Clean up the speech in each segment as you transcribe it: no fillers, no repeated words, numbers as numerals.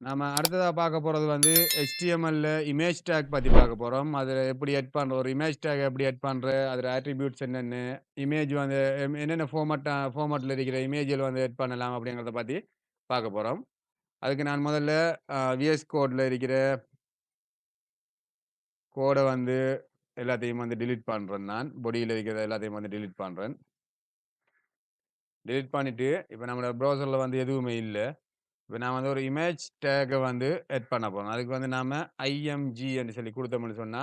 நாம அடுத்ததா பார்க்க போறது வந்து HTMLல இமேஜ் டேக் பத்தி பார்க்க போறோம். அதுல எப்படி எட் பண்ற ஒரு இமேஜ் டேக் எப்படி எட் பண்ற, அதோட அட்ரிபியூட்ஸ் என்னென்னு, இமேஜ் வந்து என்னென்ன ஃபார்மட்ல இருக்கிற இமேஜ்கள் வந்து எட் பண்ணலாம் அப்படிங்கிறத பத்தி பார்க்க போறோம். அதுக்கு நான் முதல்ல VS கோட்ல இருக்கிற கோட வந்து எல்லாத்தையும் வந்து டெலீட் பண்றேன் நான். பாடியில இருக்கிற எல்லாத்தையும் வந்து டெலீட் பண்றேன். டெலீட் பண்ணிட்டு, இப்ப நம்மளோட ப்ரௌசர்ல வந்து எதுவுமே இல்ல. இப்ப நான் வந்து ஒரு இமேஜ் டேக்க வந்து எட் பண்ண போறோம். அதுக்கு வந்து நாம IMG என்று சொல்லி குடுத்தோம்னு சொன்னா,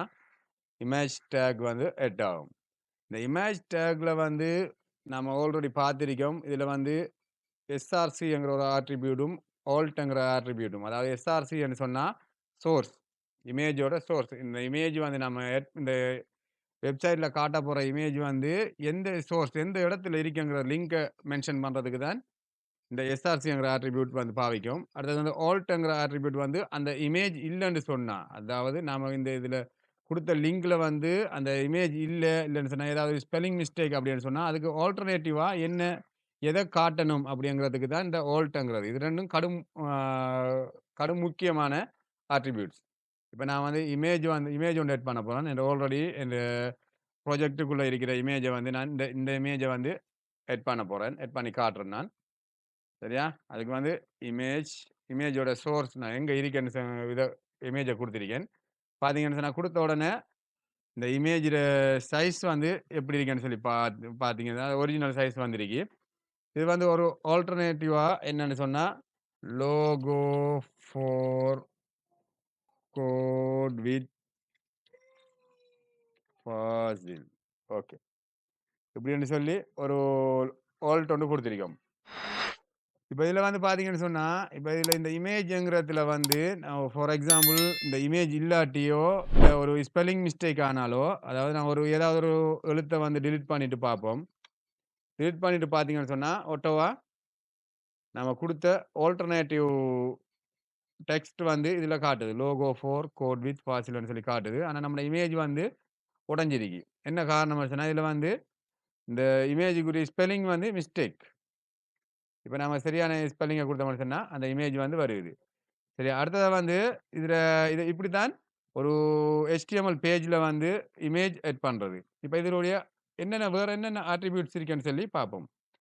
இமேஜ் டேக் வந்து எட் ஆகும். இந்த இமேஜ் டேக்ல வந்து நாம ஆல்ரெடி பார்த்திருக்கோம். இதுல வந்து SRCங்கிற ஒரு ஆட்ரிபியூட்டும், ஆல்ட்ங்கிற ஆட்ரிபியூட்டும். அதாவது SRC என்று சொன்னா சோர்ஸ். இமேஜோட சோர்ஸ். இந்த இமேஜ் வந்து நம்ம இந்த வெப்சைட்ல காட்டப் போற இமேஜ் வந்து எந்த சோர்ஸ் எந்த இடத்துல இருக்குங்கிற லிங்க மென்ஷன் பண்றதுக்கு தான் இந்த எஸ்ஆர்சிங்கிற ஆட்ரிபியூட் வந்து பாவிக்கும். அடுத்தது வந்து ஆல்ட்ங்கிற ஆட்ரிபியூட் வந்து அந்த இமேஜ் இல்லன்னு சொன்னா, அதாவது நாம இந்த இதுல குடுத்த லிங்க்ல வந்து அந்த இமேஜ் இல்லன்னு சொன்னா, ஏதாவது ஸ்பெல்லிங் மிஸ்டேக் அப்படின்னு சொன்னா, அதுக்கு ஆல்டர்னேட்டிவா என்ன எத காட்டணும் அப்படிங்கிறதுக்கு தான் இந்த ஆல்ட்ங்கிறது. இது 2ம் ஆ கடும் முக்கியமான ஆட்ரிபியூட்ஸ். இப்ப நான் வந்து இமேஜ் ஒண்ணு எட் பண்ண போறேன். ஆல்ரெடி இந்த ப்ராஜெக்ட்டுக்குள்ள இருக்கிற இமேஜ வந்து நான் இந்த இந்த இமேஜ வந்து எட் பண்ண போறேன். எட் பண்ணி காட்டுறேன் நான். சரியா? அதுக்கு வந்து இமேஜ், இமேஜோட சோர்ஸ் நான் எங்க இருக்கேன்னு இமேஜ குடுத்திருக்கேன். பார்த்தீங்கன்னு சொன்னா, குடுத்த உடனே இந்த இமேஜோட சைஸ் வந்து எப்படி இருக்குன்னு சொல்லி பார்த்தீங்கன்னா, ஒரிஜினல் சைஸ் வந்திருக்கு. இது வந்து ஒரு ஆல்டர்னேட்டிவா என்னன்னு சொன்னா, logo for code with fossil. Okay. இப்படின்னு சொல்லி ஒரு ஆல்ட் ஒண்ணு குடுத்திருக்கோம். இப்ப இதுல வந்து பார்த்தீங்கன்னு சொன்னா, இப்ப இதுல இந்த இமேஜ்ங்கிறதுல வந்து ஃபார் எக்ஸாம்பிள் இந்த இமேஜ் இல்லாட்டியோ, இல்ல ஒரு ஸ்பெல்லிங் மிஸ்டேக் ஆனாலோ, அதாவது நான் ஏதாவது ஒரு எழுத்த வந்து டெலீட் பண்ணிட்டு பார்ப்போம். டெலீட் பண்ணிட்டு பார்த்தீங்கன்னு சொன்னா, ஒட்டோவா நம்ம குடுத்த ஆல்டர்னேட்டிவ் டெக்ஸ்ட் வந்து இதுல காட்டுது. லோகோ ஃபார் கோட் வித் ஃபாசில்ன்னு சொல்லி காட்டுது. ஆனா நம்ம இமேஜ் வந்து உடைஞ்சிருக்கு. என்ன காரணம் சொன்னா, இதுல வந்து இந்த இமேஜுக்குரிய ஸ்பெல்லிங் வந்து மிஸ்டேக். இப்ப நாம சரியான ஸ்பெல்லிங்க குடுத்தோம்னு சொன்னா, அந்த இமேஜ் வந்து வருது. சரி. அடுத்ததா வந்து இதுல இது இப்படித்தான் ஒரு HTML பேஜ்ல வந்து இமேஜ் எட் பண்றது. இப்ப இதனுடைய வேற என்னென்ன அட்ரிபியூட்ஸ் இருக்குன்னு சொல்லி பார்ப்போம்.